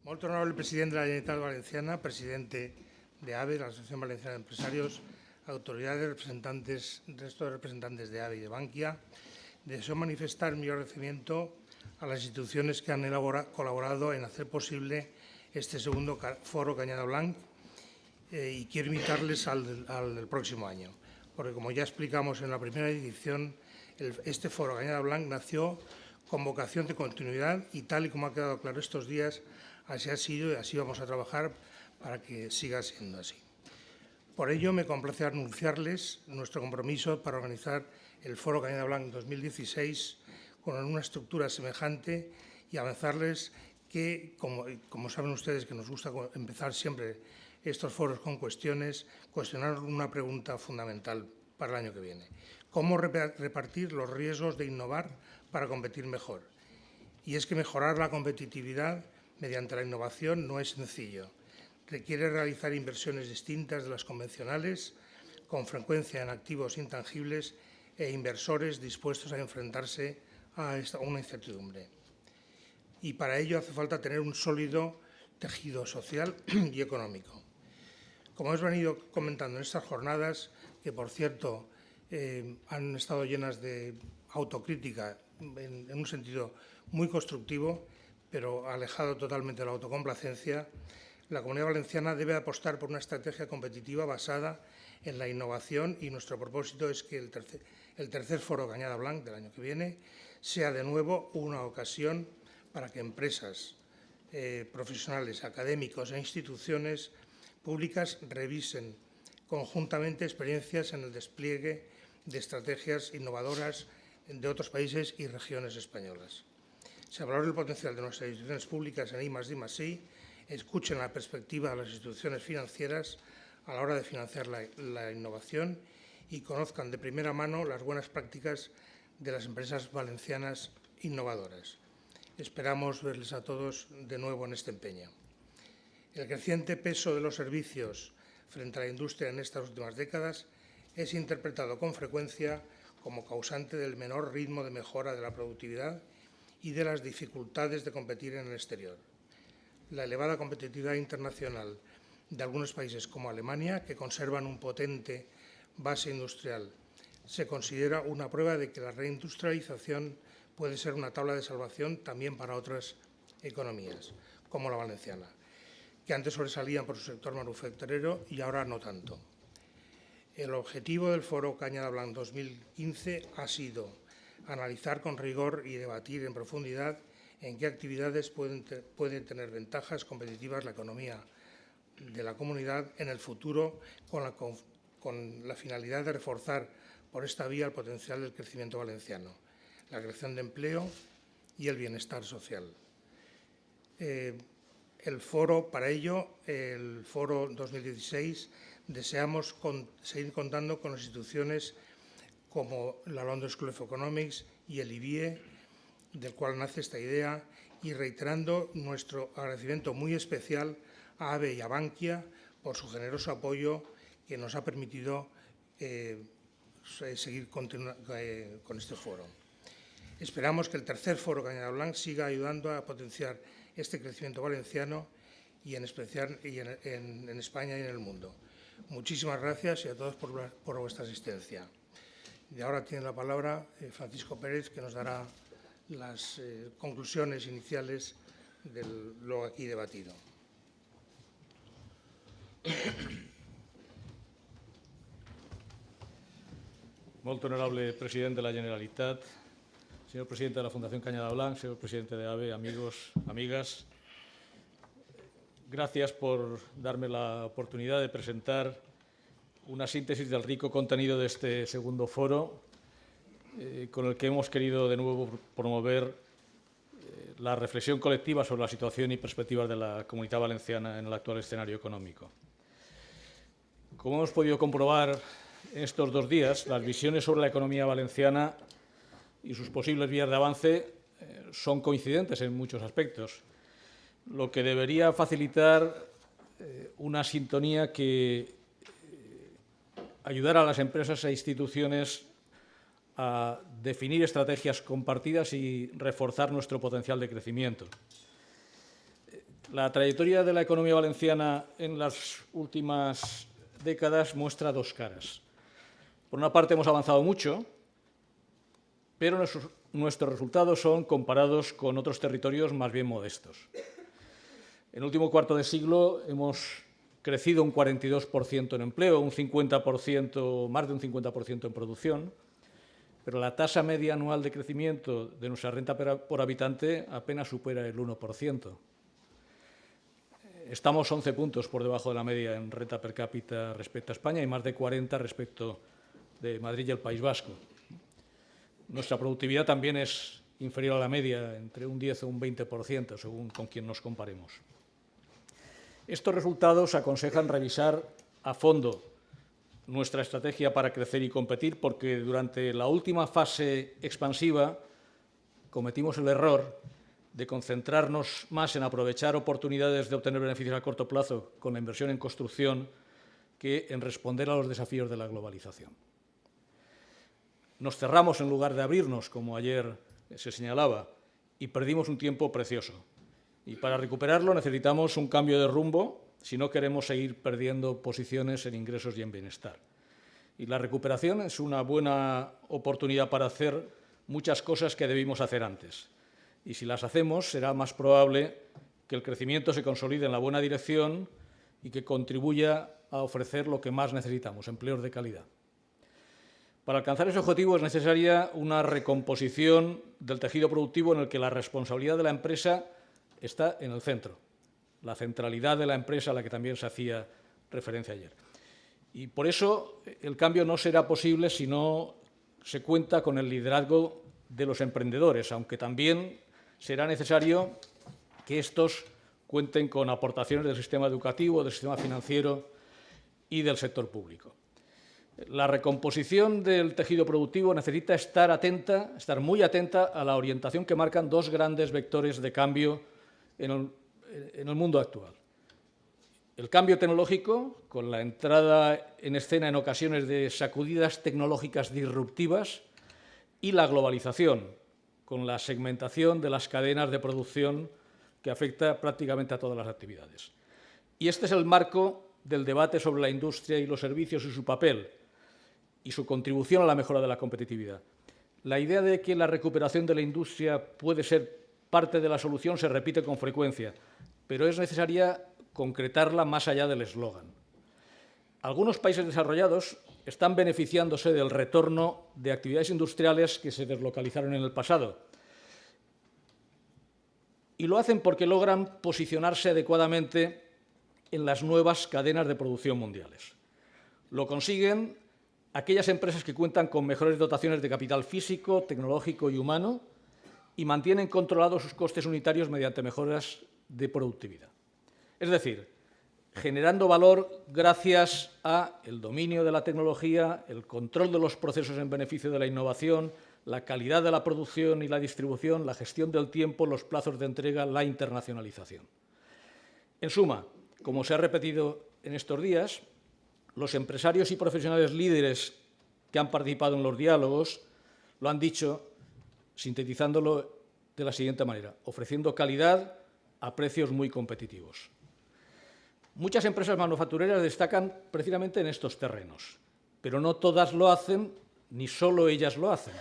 Molt honorable presidente de la Generalitat Valenciana, presidente de AVE, la Asociación Valenciana de Empresarios, autoridades, representantes, resto de representantes de AVE y de Bankia, deseo manifestar mi agradecimiento a las instituciones que han colaborado en hacer posible este segundo foro Cañada Blanc y quiero invitarles al del próximo año, porque como ya explicamos en la primera edición, este foro Cañada Blanc nació con vocación de continuidad y tal y como ha quedado claro estos días, así ha sido y así vamos a trabajar para que siga siendo así. Por ello, me complace anunciarles nuestro compromiso para organizar el Foro Cañada Blanc 2016 con una estructura semejante y avanzarles que, como saben ustedes, que nos gusta empezar siempre estos foros con cuestionar una pregunta fundamental para el año que viene. ¿Cómo repartir los riesgos de innovar para competir mejor? Y es que mejorar la competitividad mediante la innovación no es sencillo. Requiere realizar inversiones distintas de las convencionales, con frecuencia en activos intangibles e inversores dispuestos a enfrentarse a una incertidumbre. Y para ello hace falta tener un sólido tejido social y económico. Como hemos venido comentando en estas jornadas, que por cierto han estado llenas de autocrítica en un sentido muy constructivo, pero alejado totalmente de la autocomplacencia, la Comunidad Valenciana debe apostar por una estrategia competitiva basada en la innovación y nuestro propósito es que el tercer Foro Cañada Blanc del año que viene sea de nuevo una ocasión para que empresas, profesionales, académicos e instituciones públicas revisen conjuntamente experiencias en el despliegue de estrategias innovadoras de otros países y regiones españolas. Se valore el potencial de nuestras instituciones públicas en I+D+I, escuchen la perspectiva de las instituciones financieras a la hora de financiar la innovación y conozcan de primera mano las buenas prácticas de las empresas valencianas innovadoras. Esperamos verles a todos de nuevo en este empeño. El creciente peso de los servicios frente a la industria en estas últimas décadas es interpretado con frecuencia como causante del menor ritmo de mejora de la productividad y de las dificultades de competir en el exterior. La elevada competitividad internacional de algunos países como Alemania, que conservan un potente base industrial, se considera una prueba de que la reindustrialización puede ser una tabla de salvación también para otras economías, como la valenciana, que antes sobresalían por su sector manufacturero y ahora no tanto. El objetivo del Foro Cañada Blanc 2015 ha sido analizar con rigor y debatir en profundidad en qué actividades pueden tener ventajas competitivas la economía de la comunidad en el futuro con la finalidad de reforzar por esta vía el potencial del crecimiento valenciano, la creación de empleo y el bienestar social. Para ello, el Foro 2016, deseamos seguir contando con las instituciones como la London School of Economics y el IBIE, del cual nace esta idea, y reiterando nuestro agradecimiento muy especial a AVE y a Bankia por su generoso apoyo que nos ha permitido seguir con este foro. Esperamos que el tercer Foro Cañada Blanc siga ayudando a potenciar este crecimiento valenciano y en especial en España y en el mundo. Muchísimas gracias y a todos por vuestra asistencia. Y ahora tiene la palabra Francisco Pérez, que nos dará las conclusiones iniciales de lo aquí debatido. Molt honorable president de la Generalitat, señor presidente de la Fundación Cañada Blanc, señor presidente de AVE, amigos, amigas. Gracias por darme la oportunidad de presentar una síntesis del rico contenido de este segundo foro, con el que hemos querido de nuevo promover la reflexión colectiva sobre la situación y perspectivas de la Comunidad Valenciana en el actual escenario económico. Como hemos podido comprobar en estos 2 días, las visiones sobre la economía valenciana y sus posibles vías de avance son coincidentes en muchos aspectos, lo que debería facilitar una sintonía que ayudara a las empresas e instituciones a definir estrategias compartidas y reforzar nuestro potencial de crecimiento. La trayectoria de la economía valenciana en las últimas décadas muestra dos caras. Por una parte, hemos avanzado mucho, pero nuestros resultados son comparados con otros territorios más bien modestos. En el último cuarto de siglo hemos crecido un 42% en empleo, un 50%, más de un 50% en producción, pero la tasa media anual de crecimiento de nuestra renta por habitante apenas supera el 1%. Estamos 11 puntos por debajo de la media en renta per cápita respecto a España y más de 40 respecto de Madrid y el País Vasco. Nuestra productividad también es inferior a la media, entre un 10 o un 20%, según con quien nos comparemos. Estos resultados aconsejan revisar a fondo nuestra estrategia para crecer y competir, porque durante la última fase expansiva cometimos el error de concentrarnos más en aprovechar oportunidades de obtener beneficios a corto plazo con la inversión en construcción que en responder a los desafíos de la globalización. Nos cerramos en lugar de abrirnos, como ayer se señalaba, y perdimos un tiempo precioso. Y para recuperarlo necesitamos un cambio de rumbo si no queremos seguir perdiendo posiciones en ingresos y en bienestar. Y la recuperación es una buena oportunidad para hacer muchas cosas que debimos hacer antes. Y si las hacemos, será más probable que el crecimiento se consolide en la buena dirección y que contribuya a ofrecer lo que más necesitamos, empleos de calidad. Para alcanzar ese objetivo es necesaria una recomposición del tejido productivo en el que la responsabilidad de la empresa está en el centro, la centralidad de la empresa a la que también se hacía referencia ayer. Y por eso el cambio no será posible si no se cuenta con el liderazgo de los emprendedores, aunque también será necesario que estos cuenten con aportaciones del sistema educativo, del sistema financiero y del sector público. La recomposición del tejido productivo necesita estar muy atenta a la orientación que marcan dos grandes vectores de cambio en el mundo actual. El cambio tecnológico, con la entrada en escena en ocasiones de sacudidas tecnológicas disruptivas, y la globalización, con la segmentación de las cadenas de producción que afecta prácticamente a todas las actividades. Y este es el marco del debate sobre la industria y los servicios y su papel y su contribución a la mejora de la competitividad. La idea de que la recuperación de la industria puede ser parte de la solución se repite con frecuencia, pero es necesaria concretarla más allá del eslogan. Algunos países desarrollados están beneficiándose del retorno de actividades industriales que se deslocalizaron en el pasado. Y lo hacen porque logran posicionarse adecuadamente en las nuevas cadenas de producción mundiales. Lo consiguen aquellas empresas que cuentan con mejores dotaciones de capital físico, tecnológico y humano y mantienen controlados sus costes unitarios mediante mejoras de productividad. Es decir, generando valor gracias al dominio de la tecnología, el control de los procesos en beneficio de la innovación, la calidad de la producción y la distribución, la gestión del tiempo, los plazos de entrega, la internacionalización. En suma, como se ha repetido en estos días, los empresarios y profesionales líderes que han participado en los diálogos lo han dicho sintetizándolo de la siguiente manera: ofreciendo calidad a precios muy competitivos. Muchas empresas manufactureras destacan precisamente en estos terrenos, pero no todas lo hacen, ni solo ellas lo hacen.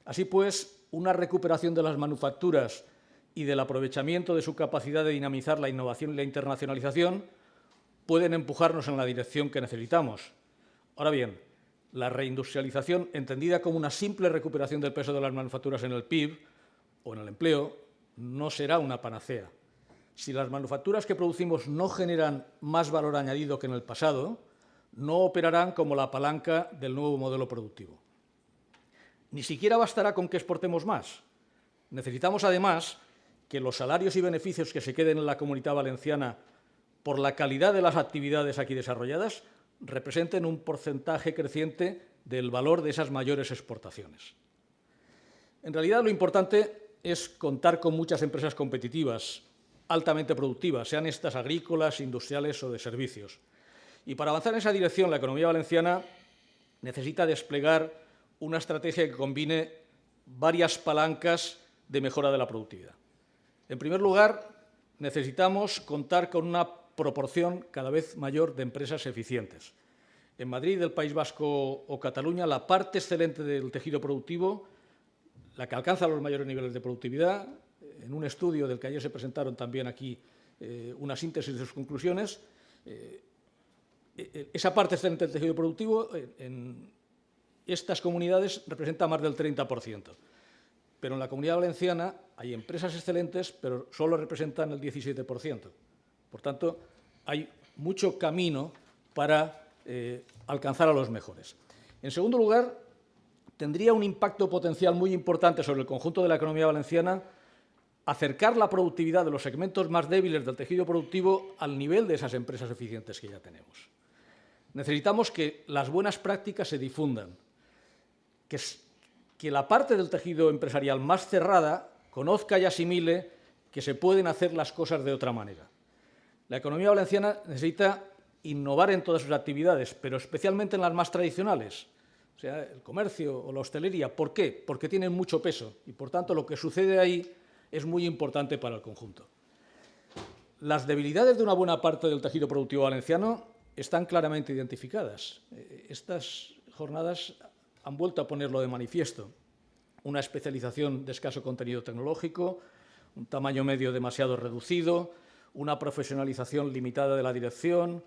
Así pues, una recuperación de las manufacturas y del aprovechamiento de su capacidad de dinamizar la innovación y la internacionalización pueden empujarnos en la dirección que necesitamos. Ahora bien, la reindustrialización, entendida como una simple recuperación del peso de las manufacturas en el PIB o en el empleo, no será una panacea. Si las manufacturas que producimos no generan más valor añadido que en el pasado, no operarán como la palanca del nuevo modelo productivo. Ni siquiera bastará con que exportemos más. Necesitamos, además, que los salarios y beneficios que se queden en la Comunitat Valenciana por la calidad de las actividades aquí desarrolladas representen un porcentaje creciente del valor de esas mayores exportaciones. En realidad, lo importante es contar con muchas empresas competitivas, altamente productivas, sean estas agrícolas, industriales o de servicios. Y para avanzar en esa dirección, la economía valenciana necesita desplegar una estrategia que combine varias palancas de mejora de la productividad. En primer lugar, necesitamos contar con una proporción cada vez mayor de empresas eficientes. En Madrid, el País Vasco o Cataluña, la parte excelente del tejido productivo, la que alcanza los mayores niveles de productividad, en un estudio del que ayer se presentaron también aquí una síntesis de sus conclusiones, esa parte excelente del tejido productivo en estas comunidades representa más del 30%. Pero en la Comunidad Valenciana hay empresas excelentes, pero solo representan el 17%. Por tanto, hay mucho camino para alcanzar a los mejores. En segundo lugar, tendría un impacto potencial muy importante sobre el conjunto de la economía valenciana acercar la productividad de los segmentos más débiles del tejido productivo al nivel de esas empresas eficientes que ya tenemos. Necesitamos que las buenas prácticas se difundan, que la parte del tejido empresarial más cerrada conozca y asimile que se pueden hacer las cosas de otra manera. La economía valenciana necesita innovar en todas sus actividades, pero especialmente en las más tradicionales, o sea, el comercio o la hostelería. ¿Por qué? Porque tienen mucho peso y, por tanto, lo que sucede ahí es muy importante para el conjunto. Las debilidades de una buena parte del tejido productivo valenciano están claramente identificadas. Estas jornadas han vuelto a ponerlo de manifiesto. Una especialización de escaso contenido tecnológico, un tamaño medio demasiado reducido, una profesionalización limitada de la dirección,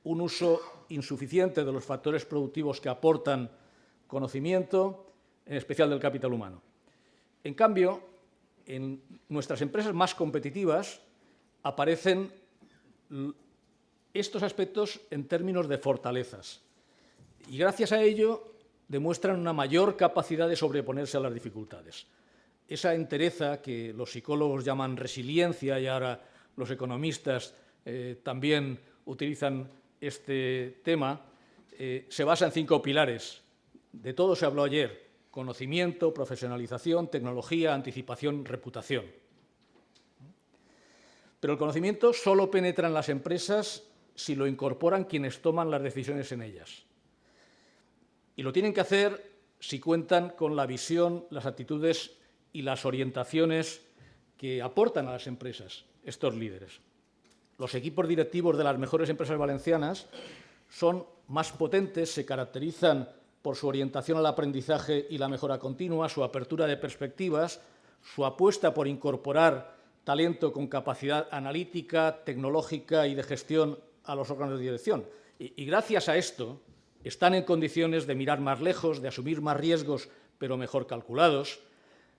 un uso insuficiente de los factores productivos que aportan conocimiento, en especial del capital humano. En cambio, en nuestras empresas más competitivas aparecen estos aspectos en términos de fortalezas y gracias a ello demuestran una mayor capacidad de sobreponerse a las dificultades. Esa entereza que los psicólogos llaman resiliencia y ahora los economistas también utilizan este tema, se basa en 5 pilares. De todo se habló ayer: conocimiento, profesionalización, tecnología, anticipación, reputación. Pero el conocimiento solo penetra en las empresas si lo incorporan quienes toman las decisiones en ellas. Y lo tienen que hacer si cuentan con la visión, las actitudes y las orientaciones que aportan a las empresas estos líderes. Los equipos directivos de las mejores empresas valencianas son más potentes, se caracterizan por su orientación al aprendizaje y la mejora continua, su apertura de perspectivas, su apuesta por incorporar talento con capacidad analítica, tecnológica y de gestión a los órganos de dirección. Y gracias a esto están en condiciones de mirar más lejos, de asumir más riesgos, pero mejor calculados,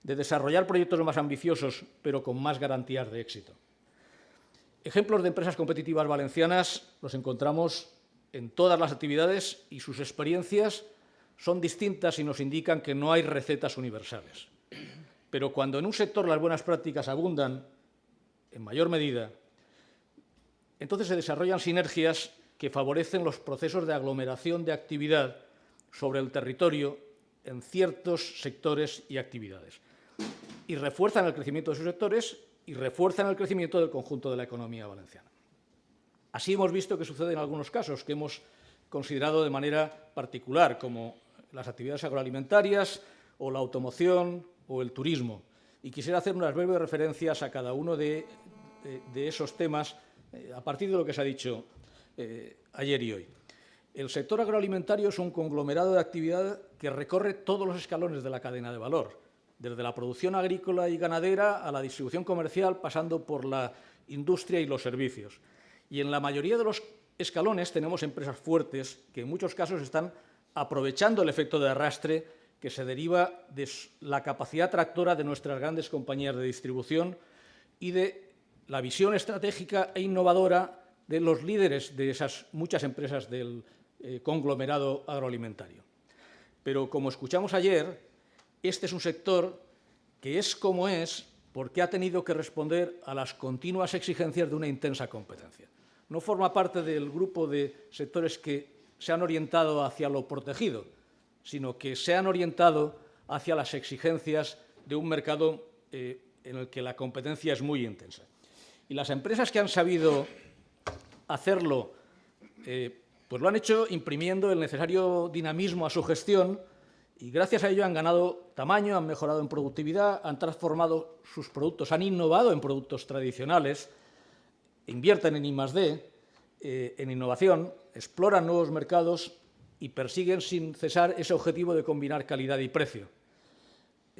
de desarrollar proyectos más ambiciosos, pero con más garantías de éxito. Ejemplos de empresas competitivas valencianas los encontramos en todas las actividades y sus experiencias son distintas y nos indican que no hay recetas universales. Pero cuando en un sector las buenas prácticas abundan en mayor medida, entonces se desarrollan sinergias que favorecen los procesos de aglomeración de actividad sobre el territorio en ciertos sectores y actividades. Y refuerzan el crecimiento de esos sectores y refuerzan el crecimiento del conjunto de la economía valenciana. Así hemos visto que sucede en algunos casos que hemos considerado de manera particular, como las actividades agroalimentarias o la automoción o el turismo. Y quisiera hacer unas breves referencias a cada uno de esos temas a partir de lo que se ha dicho ayer y hoy. El sector agroalimentario es un conglomerado de actividad que recorre todos los escalones de la cadena de valor, desde la producción agrícola y ganadera a la distribución comercial, pasando por la industria y los servicios. Y en la mayoría de los escalones tenemos empresas fuertes que en muchos casos están aprovechando el efecto de arrastre que se deriva de la capacidad tractora de nuestras grandes compañías de distribución y de la visión estratégica e innovadora de los líderes de esas muchas empresas del conglomerado agroalimentario. Pero, como escuchamos ayer, este es un sector que es como es porque ha tenido que responder a las continuas exigencias de una intensa competencia. No forma parte del grupo de sectores que se han orientado hacia lo protegido, sino que se han orientado hacia las exigencias de un mercado en el que la competencia es muy intensa. Y las empresas que han sabido hacerlo, pues lo han hecho imprimiendo el necesario dinamismo a su gestión y gracias a ello han ganado tamaño, han mejorado en productividad, han transformado sus productos, han innovado en productos tradicionales, invierten en I+D, en innovación, exploran nuevos mercados y persiguen sin cesar ese objetivo de combinar calidad y precio.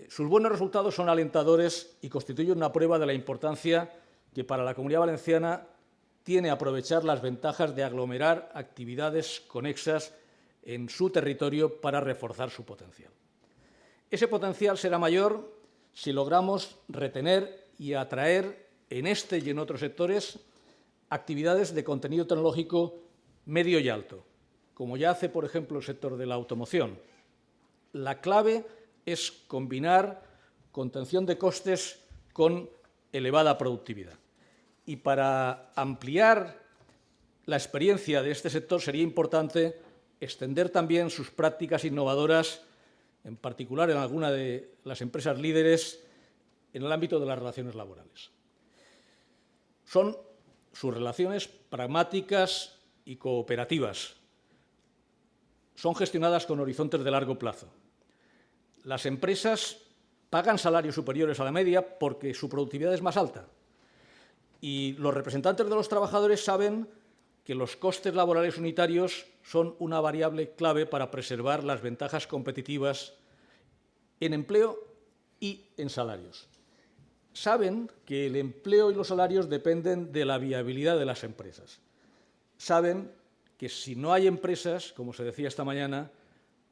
Sus buenos resultados son alentadores y constituyen una prueba de la importancia que para la Comunidad Valenciana tiene aprovechar las ventajas de aglomerar actividades conexas en su territorio para reforzar su potencial. Ese potencial será mayor si logramos retener y atraer en este y en otros sectores actividades de contenido tecnológico medio y alto, como ya hace, por ejemplo, el sector de la automoción. La clave es combinar contención de costes con elevada productividad. Y para ampliar la experiencia de este sector sería importante extender también sus prácticas innovadoras, en particular en alguna de las empresas líderes, en el ámbito de las relaciones laborales. Son sus relaciones pragmáticas y cooperativas. Son gestionadas con horizontes de largo plazo. Las empresas pagan salarios superiores a la media porque su productividad es más alta. Y los representantes de los trabajadores saben que los costes laborales unitarios son una variable clave para preservar las ventajas competitivas en empleo y en salarios. Saben que el empleo y los salarios dependen de la viabilidad de las empresas. Saben que si no hay empresas, como se decía esta mañana,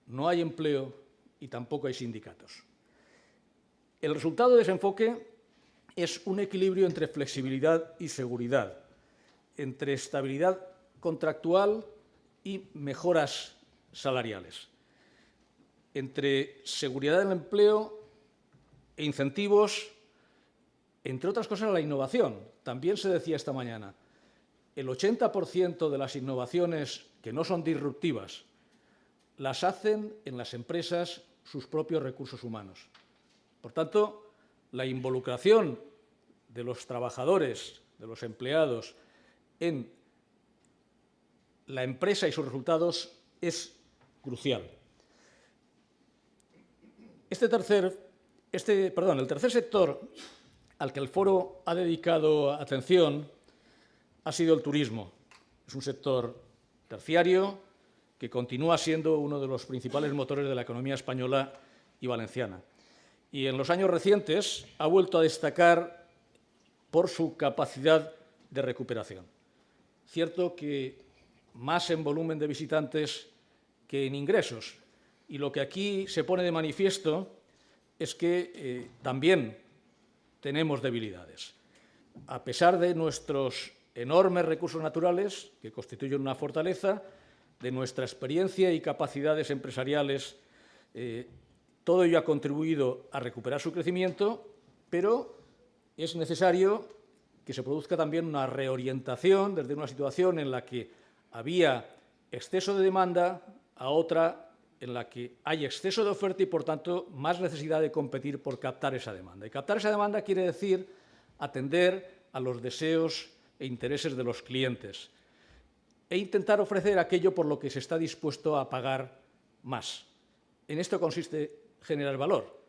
no hay empleo y tampoco hay sindicatos. El resultado de ese enfoque es un equilibrio entre flexibilidad y seguridad, entre estabilidad contractual y mejoras salariales, entre seguridad del empleo e incentivos, entre otras cosas, la innovación. También se decía esta mañana, el 80% de las innovaciones que no son disruptivas las hacen en las empresas sus propios recursos humanos. Por tanto, la involucración de los trabajadores, de los empleados, en la empresa y sus resultados es crucial. El tercer sector al que el foro ha dedicado atención ha sido el turismo. Es un sector terciario que continúa siendo uno de los principales motores de la economía española y valenciana. Y en los años recientes ha vuelto a destacar por su capacidad de recuperación. Cierto que más en volumen de visitantes que en ingresos. Y lo que aquí se pone de manifiesto es que también tenemos debilidades. A pesar de nuestros enormes recursos naturales, que constituyen una fortaleza, de nuestra experiencia y capacidades empresariales, todo ello ha contribuido a recuperar su crecimiento, pero es necesario que se produzca también una reorientación desde una situación en la que había exceso de demanda a otra en la que hay exceso de oferta y, por tanto, más necesidad de competir por captar esa demanda. Y captar esa demanda quiere decir atender a los deseos e intereses de los clientes e intentar ofrecer aquello por lo que se está dispuesto a pagar más. En esto consiste generar valor.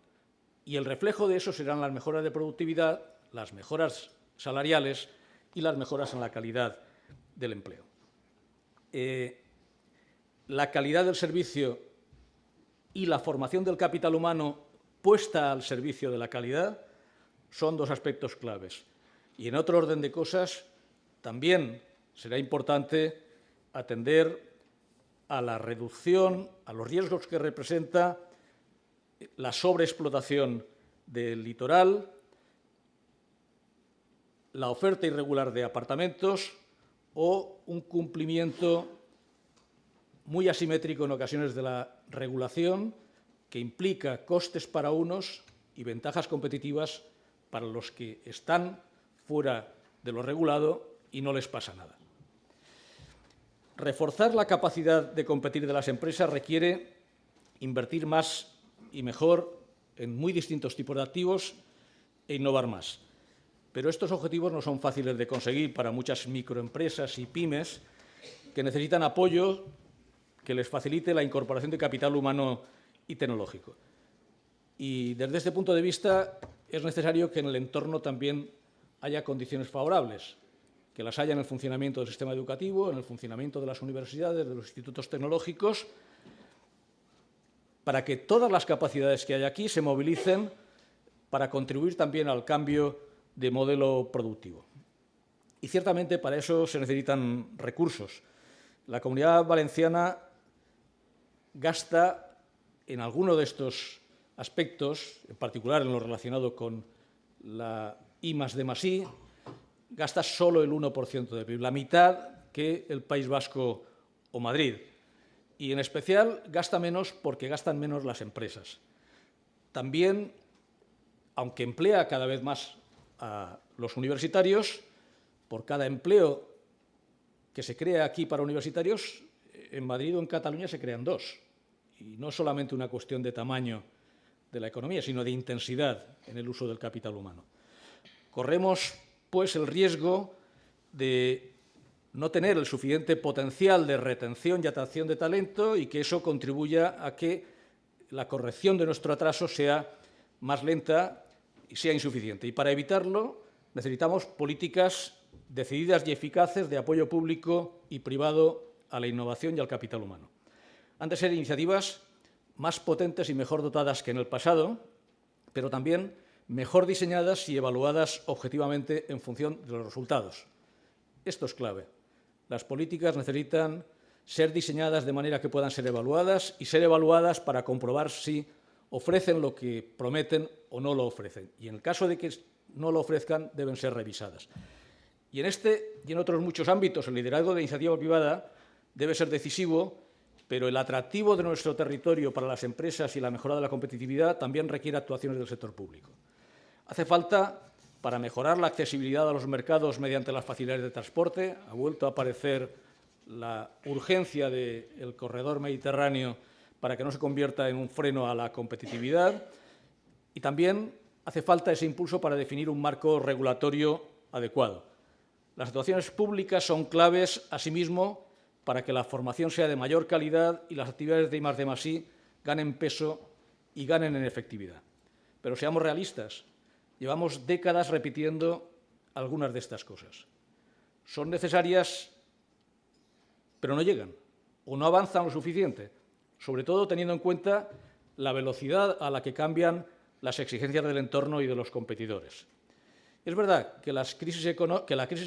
Y el reflejo de eso serán las mejoras de productividad, las mejoras salariales y las mejoras en la calidad del empleo. La calidad del servicio y la formación del capital humano puesta al servicio de la calidad son dos aspectos claves. Y en otro orden de cosas, también será importante atender a la reducción, a los riesgos que representa la sobreexplotación del litoral, la oferta irregular de apartamentos o un cumplimiento muy asimétrico en ocasiones de la regulación que implica costes para unos y ventajas competitivas para los que están fuera de lo regulado y no les pasa nada. Reforzar la capacidad de competir de las empresas requiere invertir más y mejor en muy distintos tipos de activos e innovar más. Pero estos objetivos no son fáciles de conseguir para muchas microempresas y pymes que necesitan apoyo que les facilite la incorporación de capital humano y tecnológico. Y desde este punto de vista es necesario que en el entorno también haya condiciones favorables. que las haya en el funcionamiento del sistema educativo, en el funcionamiento de las universidades, de los institutos tecnológicos, para que todas las capacidades que hay aquí se movilicen para contribuir también al cambio de modelo productivo. Y ciertamente para eso se necesitan recursos. La Comunidad Valenciana gasta en alguno de estos aspectos, en particular en lo relacionado con la I+D+I, gasta solo el 1% del PIB, la mitad que el País Vasco o Madrid. Y en especial gasta menos porque gastan menos las empresas. También, aunque emplea cada vez más a los universitarios, por cada empleo que se crea aquí para universitarios, en Madrid o en Cataluña se crean 2. Y no es solamente una cuestión de tamaño de la economía, sino de intensidad en el uso del capital humano. Corremos, pues, el riesgo de no tener el suficiente potencial de retención y atracción de talento y que eso contribuya a que la corrección de nuestro atraso sea más lenta y sea insuficiente. Y para evitarlo necesitamos políticas decididas y eficaces de apoyo público y privado a la innovación y al capital humano. Han de ser iniciativas más potentes y mejor dotadas que en el pasado, pero también mejor diseñadas y evaluadas objetivamente en función de los resultados. Esto es clave. Las políticas necesitan ser diseñadas de manera que puedan ser evaluadas y ser evaluadas para comprobar si ofrecen lo que prometen o no lo ofrecen. Y en el caso de que no lo ofrezcan, deben ser revisadas. Y en este y en otros muchos ámbitos, el liderazgo de iniciativa privada debe ser decisivo, pero el atractivo de nuestro territorio para las empresas y la mejora de la competitividad también requiere actuaciones del sector público. Hace falta, para mejorar la accesibilidad a los mercados mediante las facilidades de transporte, ha vuelto a aparecer la urgencia del corredor mediterráneo para que no se convierta en un freno a la competitividad, y también hace falta ese impulso para definir un marco regulatorio adecuado. Las actuaciones públicas son claves, asimismo, para que la formación sea de mayor calidad y las actividades de I+D+I ganen peso y ganen en efectividad. Pero seamos realistas. Llevamos décadas repitiendo algunas de estas cosas. Son necesarias, pero no llegan o no avanzan lo suficiente, sobre todo teniendo en cuenta la velocidad a la que cambian las exigencias del entorno y de los competidores. Es verdad que la crisis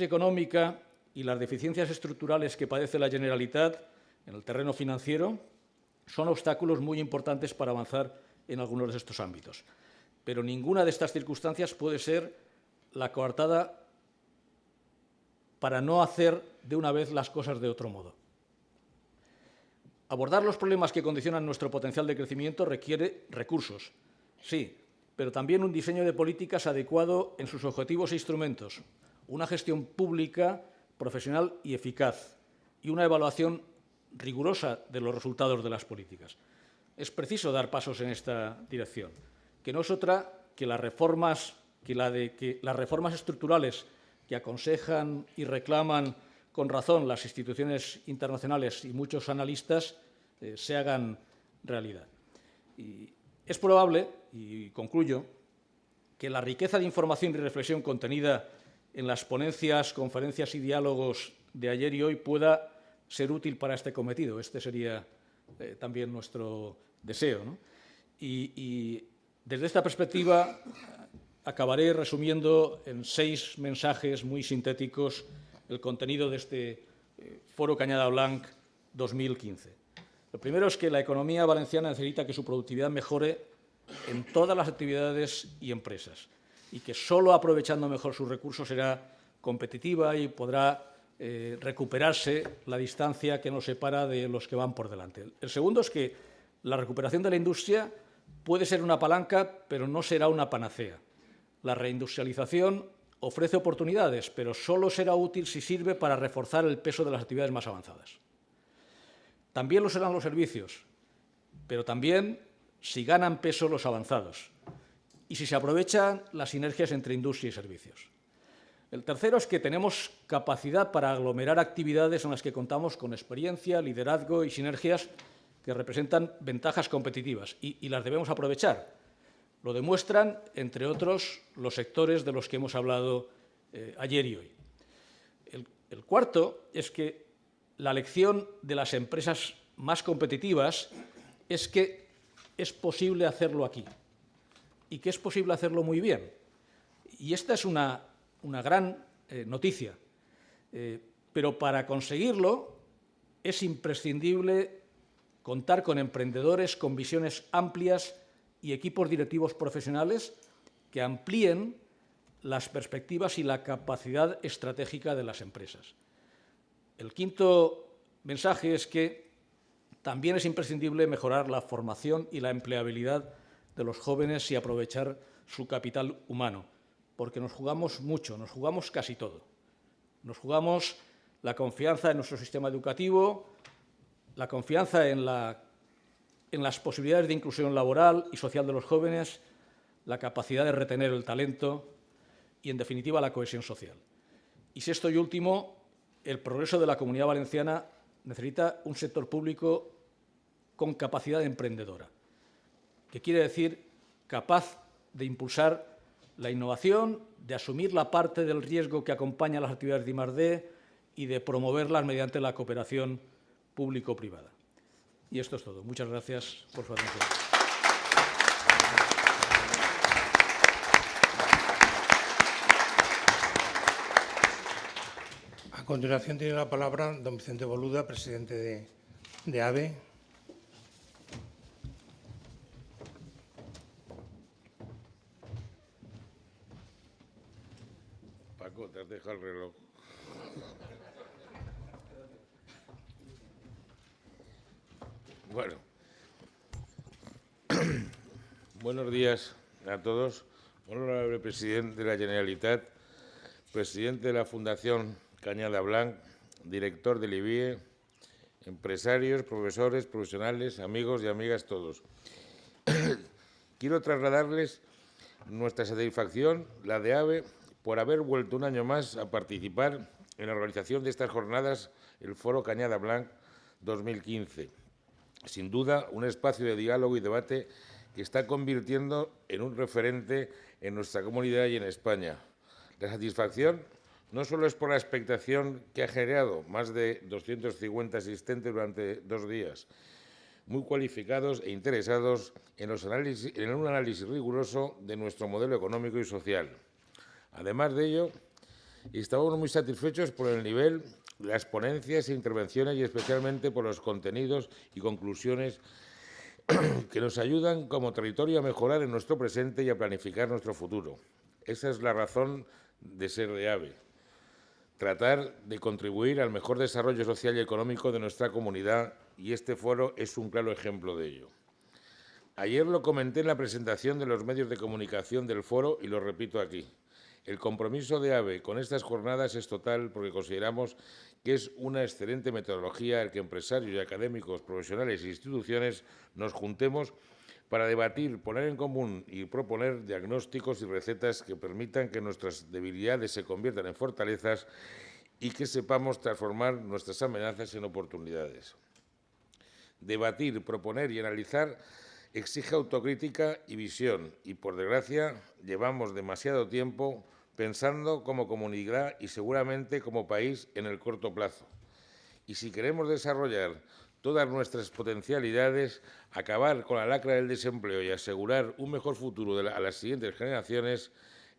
económica y las deficiencias estructurales que padece la Generalitat en el terreno financiero son obstáculos muy importantes para avanzar en algunos de estos ámbitos. Pero ninguna de estas circunstancias puede ser la coartada para no hacer de una vez las cosas de otro modo. Abordar los problemas que condicionan nuestro potencial de crecimiento requiere recursos, sí, pero también un diseño de políticas adecuado en sus objetivos e instrumentos, una gestión pública, profesional y eficaz, y una evaluación rigurosa de los resultados de las políticas. Es preciso dar pasos en esta dirección, que no es otra que las reformas estructurales que aconsejan y reclaman con razón las instituciones internacionales y muchos analistas se hagan realidad. Y es probable, y concluyo, que la riqueza de información y reflexión contenida en las ponencias, conferencias y diálogos de ayer y hoy pueda ser útil para este cometido. Este sería también nuestro deseo, ¿no? Y desde esta perspectiva acabaré resumiendo en 6 mensajes muy sintéticos el contenido de este Foro Cañada Blanc 2015. Lo primero es que la economía valenciana necesita que su productividad mejore en todas las actividades y empresas y que solo aprovechando mejor sus recursos será competitiva y podrá recuperarse la distancia que nos separa de los que van por delante. El segundo es que la recuperación de la industria puede ser una palanca, pero no será una panacea. La reindustrialización ofrece oportunidades, pero solo será útil si sirve para reforzar el peso de las actividades más avanzadas. También lo serán los servicios, pero también si ganan peso los avanzados y si se aprovechan las sinergias entre industria y servicios. El tercero es que tenemos capacidad para aglomerar actividades en las que contamos con experiencia, liderazgo y sinergias que representan ventajas competitivas y las debemos aprovechar. Lo demuestran, entre otros, los sectores de los que hemos hablado ayer y hoy. El cuarto es que la lección de las empresas más competitivas es que es posible hacerlo aquí y que es posible hacerlo muy bien. Y esta es una gran noticia. Pero para conseguirlo es imprescindible contar con emprendedores con visiones amplias y equipos directivos profesionales que amplíen las perspectivas y la capacidad estratégica de las empresas. El quinto mensaje es que también es imprescindible mejorar la formación y la empleabilidad de los jóvenes y aprovechar su capital humano, porque nos jugamos mucho, nos jugamos casi todo. Nos jugamos la confianza en nuestro sistema educativo, la confianza en las posibilidades de inclusión laboral y social de los jóvenes, la capacidad de retener el talento y, en definitiva, la cohesión social. Y sexto y último, el progreso de la Comunidad Valenciana necesita un sector público con capacidad emprendedora, que quiere decir capaz de impulsar la innovación, de asumir la parte del riesgo que acompaña a las actividades de I+D y de promoverlas mediante la cooperación público-privada. Y esto es todo. Muchas gracias por su atención. A continuación tiene la palabra don Vicente Boluda, presidente de AVE. Paco, te has dejado el reloj. Bueno. Buenos días a todos. Honorable presidente de la Generalitat, presidente de la Fundación Cañada Blanc, director del IBIE, empresarios, profesores, profesionales, amigos y amigas todos. Quiero trasladarles nuestra satisfacción, la de AVE, por haber vuelto un año más a participar en la organización de estas jornadas, el Foro Cañada Blanc 2015. Sin duda, un espacio de diálogo y debate que está convirtiendo en un referente en nuestra comunidad y en España. La satisfacción no solo es por la expectación que ha generado más de 250 asistentes durante 2 días, muy cualificados e interesados en un análisis riguroso de nuestro modelo económico y social. Además de ello, estamos muy satisfechos por el nivel de las ponencias e intervenciones y especialmente por los contenidos y conclusiones que nos ayudan como territorio a mejorar en nuestro presente y a planificar nuestro futuro. Esa es la razón de ser de AVE. Tratar de contribuir al mejor desarrollo social y económico de nuestra comunidad, y este foro es un claro ejemplo de ello. Ayer lo comenté en la presentación de los medios de comunicación del foro y lo repito aquí. El compromiso de AVE con estas jornadas es total porque consideramos que es una excelente metodología el que empresarios y académicos, profesionales e instituciones nos juntemos para debatir, poner en común y proponer diagnósticos y recetas que permitan que nuestras debilidades se conviertan en fortalezas y que sepamos transformar nuestras amenazas en oportunidades. Debatir, proponer y analizar exige autocrítica y visión y, por desgracia, llevamos demasiado tiempo pensando como comunidad y seguramente como país en el corto plazo. Y si queremos desarrollar todas nuestras potencialidades, acabar con la lacra del desempleo y asegurar un mejor futuro a las siguientes generaciones,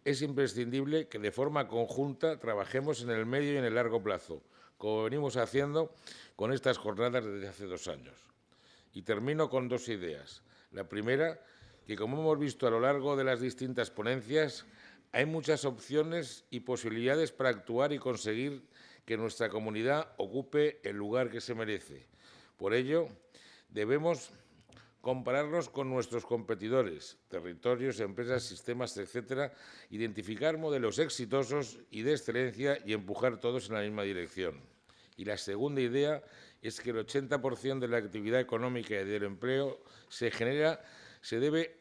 es imprescindible que de forma conjunta trabajemos en el medio y en el largo plazo, como venimos haciendo con estas jornadas desde hace 2 años. Y termino con 2 ideas. La primera, que como hemos visto a lo largo de las distintas ponencias, hay muchas opciones y posibilidades para actuar y conseguir que nuestra comunidad ocupe el lugar que se merece. Por ello, debemos compararnos con nuestros competidores, territorios, empresas, sistemas, etcétera, identificar modelos exitosos y de excelencia y empujar todos en la misma dirección. Y la segunda idea es que el 80% de la actividad económica y del empleo se debe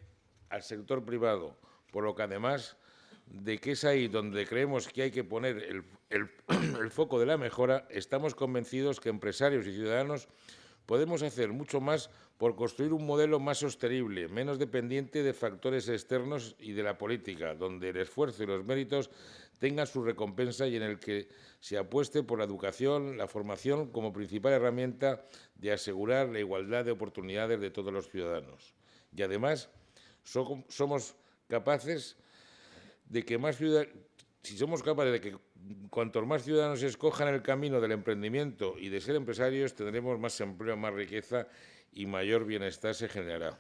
al sector privado, por lo que además de que es ahí donde creemos que hay que poner el foco de la mejora, estamos convencidos que empresarios y ciudadanos podemos hacer mucho más por construir un modelo más sostenible, menos dependiente de factores externos y de la política, donde el esfuerzo y los méritos tengan su recompensa y en el que se apueste por la educación, la formación como principal herramienta de asegurar la igualdad de oportunidades de todos los ciudadanos. Y además, somos capaces de que cuantos más ciudadanos escojan el camino del emprendimiento y de ser empresarios, tendremos más empleo, más riqueza y mayor bienestar se generará.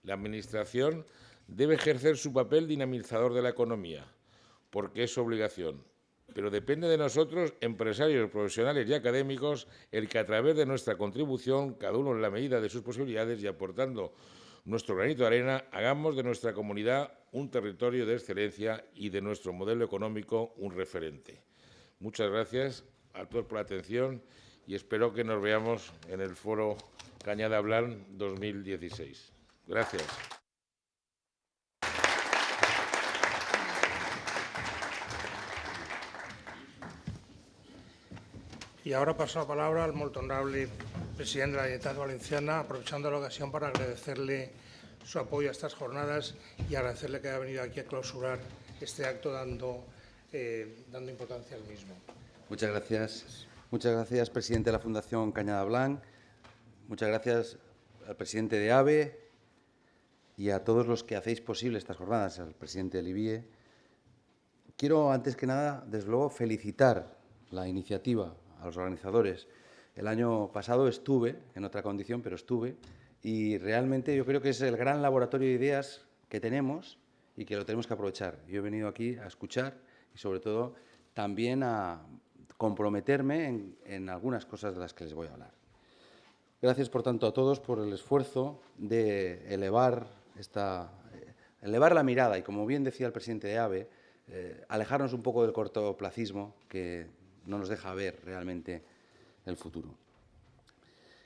La Administración debe ejercer su papel dinamizador de la economía, porque es su obligación. Pero depende de nosotros, empresarios, profesionales y académicos, el que a través de nuestra contribución, cada uno en la medida de sus posibilidades y aportando nuestro granito de arena, hagamos de nuestra comunidad un territorio de excelencia y de nuestro modelo económico un referente. Muchas gracias a todos por la atención y espero que nos veamos en el Foro Cañada Blanc 2016. Gracias. Y ahora paso la palabra al molt honorable presidente de la Generalitat Valenciana, aprovechando la ocasión para agradecerle su apoyo a estas jornadas y agradecerle que haya venido aquí a clausurar este acto dando importancia al mismo. Muchas gracias. Muchas gracias, presidente de la Fundación Cañada Blanc. Muchas gracias al presidente de AVE y a todos los que hacéis posible estas jornadas, al presidente del IBIE. Quiero, antes que nada, desde luego, felicitar la iniciativa a los organizadores. El año pasado estuve, en otra condición, pero estuve, y realmente yo creo que es el gran laboratorio de ideas que tenemos y que lo tenemos que aprovechar. Yo he venido aquí a escuchar y, sobre todo, también a comprometerme en algunas cosas de las que les voy a hablar. Gracias, por tanto, a todos por el esfuerzo de elevar la mirada y, como bien decía el presidente de AVE, alejarnos un poco del cortoplacismo que no nos deja ver realmente el futuro.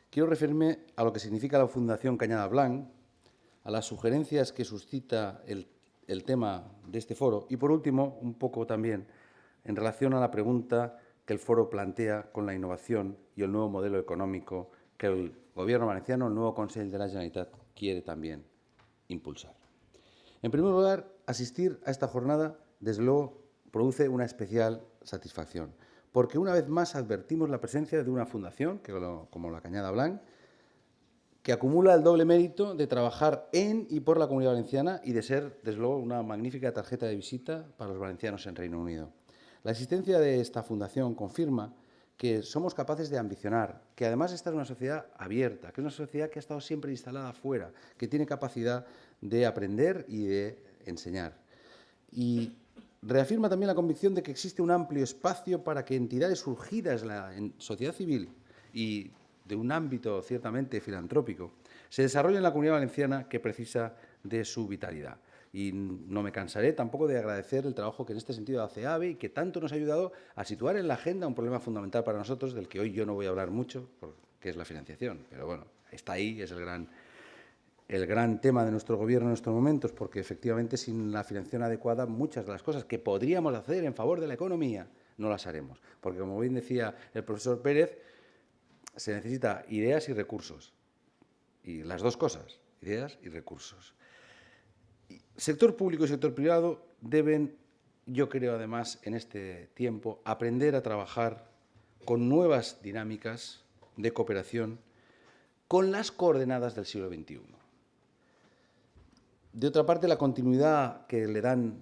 Quiero referirme a lo que significa la Fundación Cañada Blanc, a las sugerencias que suscita el tema de este foro y, por último, un poco también en relación a la pregunta que el foro plantea con la innovación y el nuevo modelo económico que el Gobierno valenciano, el nuevo Consell de la Generalitat, quiere también impulsar. En primer lugar, asistir a esta jornada, desde luego, produce una especial satisfacción, porque una vez más advertimos la presencia de una fundación, como la Cañada Blanc, que acumula el doble mérito de trabajar en y por la Comunidad Valenciana y de ser, desde luego, una magnífica tarjeta de visita para los valencianos en Reino Unido. La existencia de esta fundación confirma que somos capaces de ambicionar, que además esta es una sociedad abierta, que es una sociedad que ha estado siempre instalada afuera, que tiene capacidad de aprender y de enseñar. Y reafirma también la convicción de que existe un amplio espacio para que entidades surgidas en la sociedad civil y de un ámbito ciertamente filantrópico se desarrollen en la Comunidad Valenciana, que precisa de su vitalidad. Y no me cansaré tampoco de agradecer el trabajo que en este sentido hace AVE y que tanto nos ha ayudado a situar en la agenda un problema fundamental para nosotros, del que hoy yo no voy a hablar mucho, que es la financiación. Pero bueno, está ahí, es el gran tema de nuestro Gobierno en estos momentos, porque efectivamente sin la financiación adecuada muchas de las cosas que podríamos hacer en favor de la economía no las haremos. Porque, como bien decía el profesor Pérez, se necesita ideas y recursos. Y las dos cosas, ideas y recursos. Sector público y sector privado deben, yo creo, además, en este tiempo, aprender a trabajar con nuevas dinámicas de cooperación con las coordenadas del siglo XXI. De otra parte, la continuidad que le dan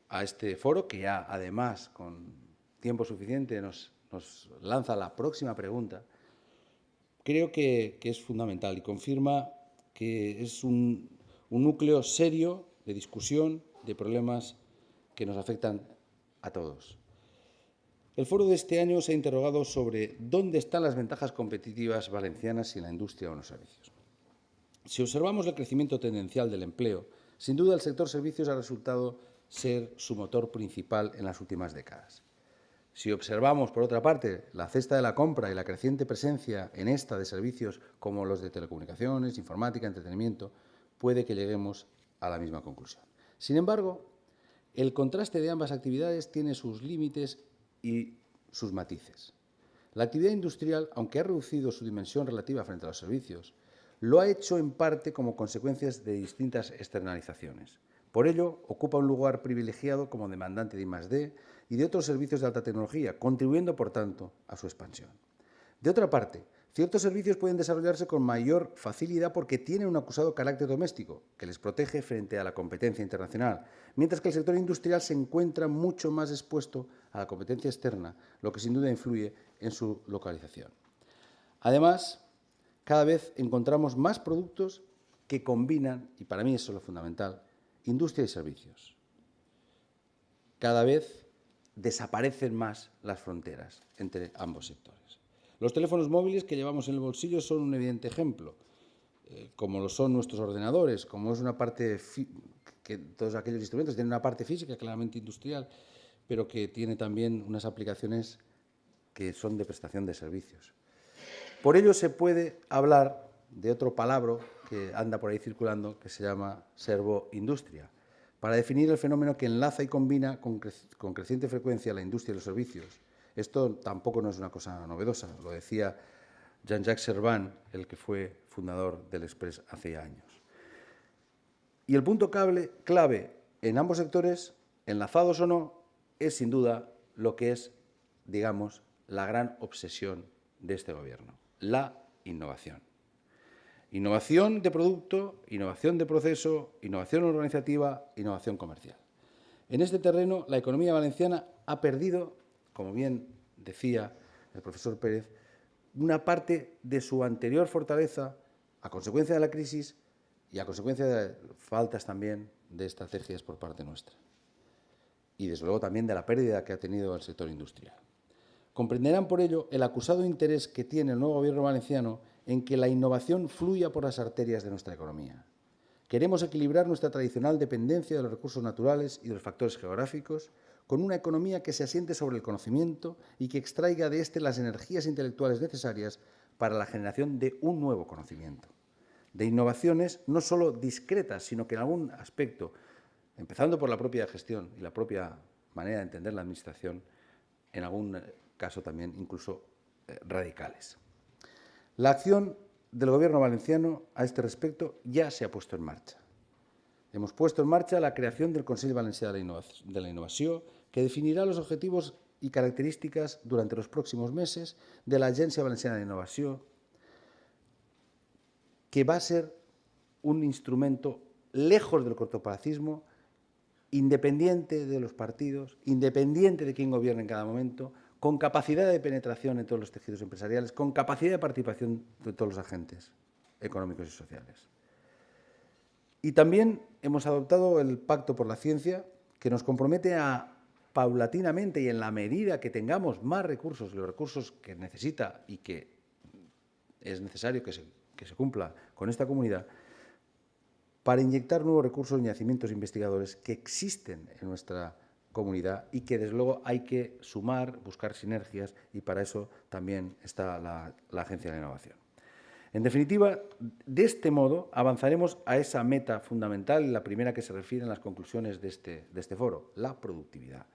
a este foro, que ya, además, con tiempo suficiente, nos lanza la próxima pregunta, creo que es fundamental y confirma que es un núcleo serio de discusión de problemas que nos afectan a todos. El foro de este año se ha interrogado sobre dónde están las ventajas competitivas valencianas en la industria o los servicios. Si observamos el crecimiento tendencial del empleo, sin duda el sector servicios ha resultado ser su motor principal en las últimas décadas. Si observamos, por otra parte, la cesta de la compra y la creciente presencia en esta de servicios como los de telecomunicaciones, informática, entretenimiento, puede que lleguemos a la misma conclusión. Sin embargo, el contraste de ambas actividades tiene sus límites y sus matices. La actividad industrial, aunque ha reducido su dimensión relativa frente a los servicios, lo ha hecho en parte como consecuencias de distintas externalizaciones. Por ello, ocupa un lugar privilegiado como demandante de I+D y de otros servicios de alta tecnología, contribuyendo, por tanto, a su expansión. De otra parte, ciertos servicios pueden desarrollarse con mayor facilidad porque tienen un acusado carácter doméstico, que les protege frente a la competencia internacional, mientras que el sector industrial se encuentra mucho más expuesto a la competencia externa, lo que sin duda influye en su localización. Además, cada vez encontramos más productos que combinan, y para mí eso es lo fundamental, industria y servicios. Cada vez desaparecen más las fronteras entre ambos sectores. Los teléfonos móviles que llevamos en el bolsillo son un evidente ejemplo, como lo son nuestros ordenadores, como es una parte que todos aquellos instrumentos tienen una parte física claramente industrial, pero que tiene también unas aplicaciones que son de prestación de servicios. Por ello se puede hablar de otro palabra que anda por ahí circulando, que se llama servoindustria, para definir el fenómeno que enlaza y combina con creciente frecuencia la industria y los servicios. Esto tampoco no es una cosa novedosa, lo decía Jean-Jacques Servan, el que fue fundador del Express hace ya años. Y el punto clave en ambos sectores, enlazados o no, es sin duda lo que es, digamos, la gran obsesión de este Gobierno, la innovación. Innovación de producto, innovación de proceso, innovación organizativa, innovación comercial. En este terreno, la economía valenciana ha perdido, como bien decía el profesor Pérez, una parte de su anterior fortaleza a consecuencia de la crisis y a consecuencia de faltas también de estrategias por parte nuestra. Y, desde luego, también de la pérdida que ha tenido el sector industrial. Comprenderán, por ello, el acusado interés que tiene el nuevo Gobierno valenciano en que la innovación fluya por las arterias de nuestra economía. Queremos equilibrar nuestra tradicional dependencia de los recursos naturales y de los factores geográficos con una economía que se asiente sobre el conocimiento y que extraiga de éste las energías intelectuales necesarias para la generación de un nuevo conocimiento. De innovaciones no solo discretas, sino que en algún aspecto, empezando por la propia gestión y la propia manera de entender la Administración, en algún caso también incluso radicales. La acción del Gobierno valenciano a este respecto ya se ha puesto en marcha. Hemos puesto en marcha la creación del Consell Valencià de la Innovació, que definirá los objetivos y características durante los próximos meses de la Agència Valenciana de Innovació, que va a ser un instrumento lejos del cortoplacismo, independiente de los partidos, independiente de quién gobierne en cada momento, con capacidad de penetración en todos los tejidos empresariales, con capacidad de participación de todos los agentes económicos y sociales. Y también hemos adoptado el Pacto por la Ciencia, que nos compromete a, paulatinamente y en la medida que tengamos más recursos, los recursos que necesita y que es necesario que se cumpla con esta comunidad, para inyectar nuevos recursos y yacimientos investigadores que existen en nuestra comunidad y que, desde luego, hay que sumar, buscar sinergias, y para eso también está la Agencia de la Innovación. En definitiva, de este modo avanzaremos a esa meta fundamental, la primera que se refiere en las conclusiones de este foro, la productividad.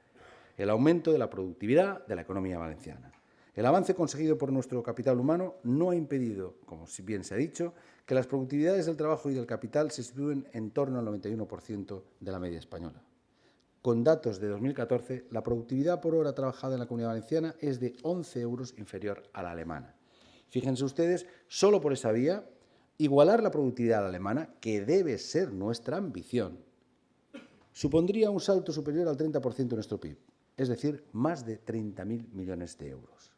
El aumento de la productividad de la economía valenciana. El avance conseguido por nuestro capital humano no ha impedido, como bien se ha dicho, que las productividades del trabajo y del capital se sitúen en torno al 91% de la media española. Con datos de 2014, la productividad por hora trabajada en la Comunidad Valenciana es de 11 euros inferior a la alemana. Fíjense ustedes, solo por esa vía, igualar la productividad a la alemana, que debe ser nuestra ambición, supondría un salto superior al 30% de nuestro PIB, es decir, más de 30.000 millones de euros.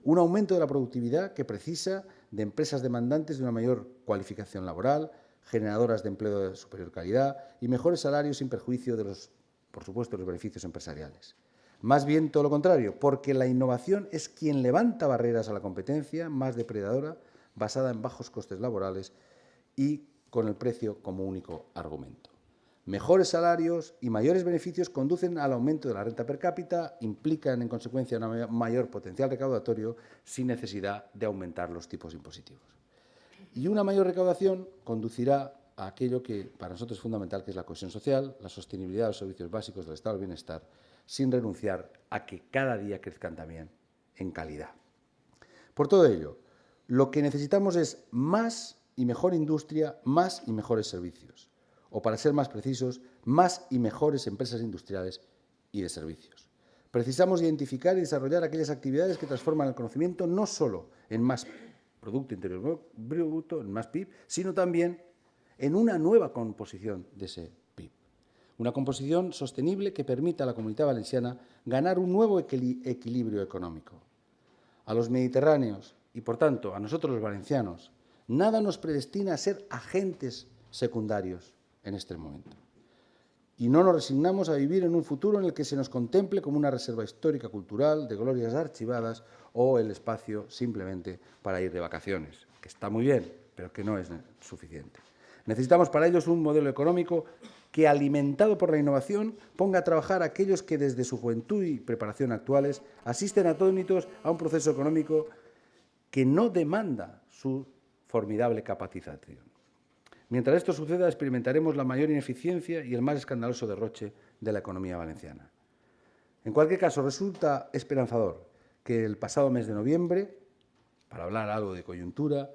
Un aumento de la productividad que precisa de empresas demandantes de una mayor cualificación laboral, generadoras de empleo de superior calidad y mejores salarios sin perjuicio de por supuesto, los beneficios empresariales. Más bien todo lo contrario, porque la innovación es quien levanta barreras a la competencia más depredadora, basada en bajos costes laborales y con el precio como único argumento. Mejores salarios y mayores beneficios conducen al aumento de la renta per cápita, implican en consecuencia un mayor potencial recaudatorio sin necesidad de aumentar los tipos impositivos. Y una mayor recaudación conducirá a aquello que para nosotros es fundamental, que es la cohesión social, la sostenibilidad de los servicios básicos del estado del bienestar, sin renunciar a que cada día crezcan también en calidad. Por todo ello, lo que necesitamos es más y mejor industria, más y mejores servicios. O, para ser más precisos, más y mejores empresas industriales y de servicios. Precisamos identificar y desarrollar aquellas actividades que transforman el conocimiento no solo en más Producto Interior Bruto, en más PIB, sino también en una nueva composición de ese PIB. Una composición sostenible que permita a la Comunidad Valenciana ganar un nuevo equilibrio económico. A los mediterráneos y, por tanto, a nosotros los valencianos, nada nos predestina a ser agentes secundarios en este momento. Y no nos resignamos a vivir en un futuro en el que se nos contemple como una reserva histórica cultural de glorias archivadas o el espacio simplemente para ir de vacaciones, que está muy bien, pero que no es suficiente. Necesitamos para ellos un modelo económico que, alimentado por la innovación, ponga a trabajar a aquellos que desde su juventud y preparación actuales asisten atónitos a un proceso económico que no demanda su formidable capacitación. Mientras esto suceda, experimentaremos la mayor ineficiencia y el más escandaloso derroche de la economía valenciana. En cualquier caso, resulta esperanzador que el pasado mes de noviembre, para hablar algo de coyuntura,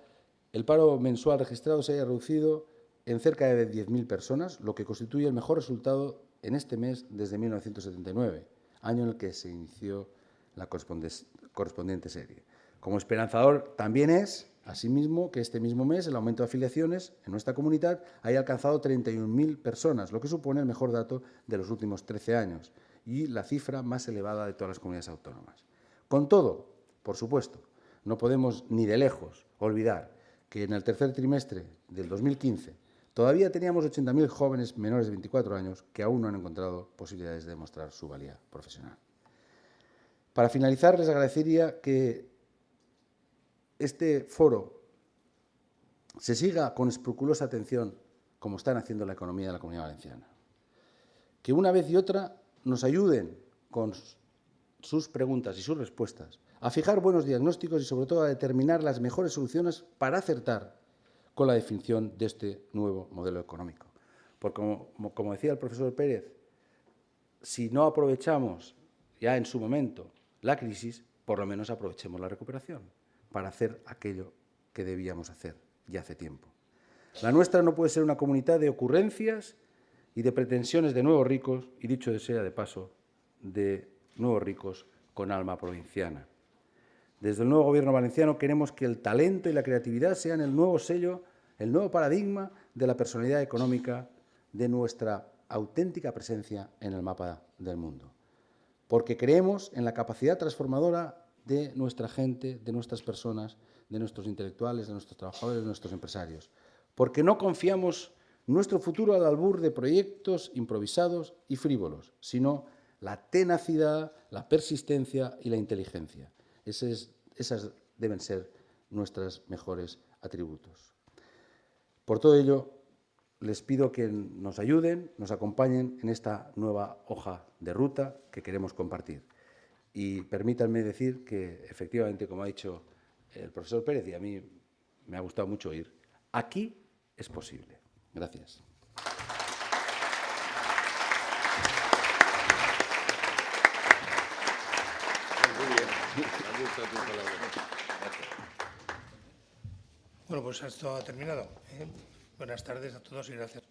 el paro mensual registrado se haya reducido en cerca de 10.000 personas, lo que constituye el mejor resultado en este mes desde 1979, año en el que se inició la correspondiente serie. Como esperanzador también es, asimismo, que este mismo mes el aumento de afiliaciones en nuestra comunidad haya alcanzado 31.000 personas, lo que supone el mejor dato de los últimos 13 años y la cifra más elevada de todas las comunidades autónomas. Con todo, por supuesto, no podemos ni de lejos olvidar que en el tercer trimestre del 2015 todavía teníamos 80.000 jóvenes menores de 24 años que aún no han encontrado posibilidades de demostrar su valía profesional. Para finalizar, les agradecería que este foro se siga con escrupulosa atención, como están haciendo la economía de la Comunidad Valenciana. Que una vez y otra nos ayuden con sus preguntas y sus respuestas a fijar buenos diagnósticos y, sobre todo, a determinar las mejores soluciones para acertar con la definición de este nuevo modelo económico. Porque, como decía el profesor Pérez, si no aprovechamos ya en su momento la crisis, por lo menos aprovechemos la recuperación para hacer aquello que debíamos hacer ya hace tiempo. La nuestra no puede ser una comunidad de ocurrencias y de pretensiones de nuevos ricos, y dicho sea de paso, de nuevos ricos con alma provinciana. Desde el nuevo Gobierno valenciano queremos que el talento y la creatividad sean el nuevo sello, el nuevo paradigma de la personalidad económica de nuestra auténtica presencia en el mapa del mundo. Porque creemos en la capacidad transformadora de nuestra gente, de nuestras personas, de nuestros intelectuales, de nuestros trabajadores, de nuestros empresarios. Porque no confiamos nuestro futuro al albur de proyectos improvisados y frívolos, sino la tenacidad, la persistencia y la inteligencia. Esas deben ser nuestros mejores atributos. Por todo ello, les pido que nos ayuden, nos acompañen en esta nueva hoja de ruta que queremos compartir. Y permítanme decir que, efectivamente, como ha dicho el profesor Pérez, y a mí me ha gustado mucho oír, aquí es posible. Gracias. Muy bien. Me gusta tu palabra. Gracias. Bueno, pues esto ha terminado. Buenas tardes a todos y gracias.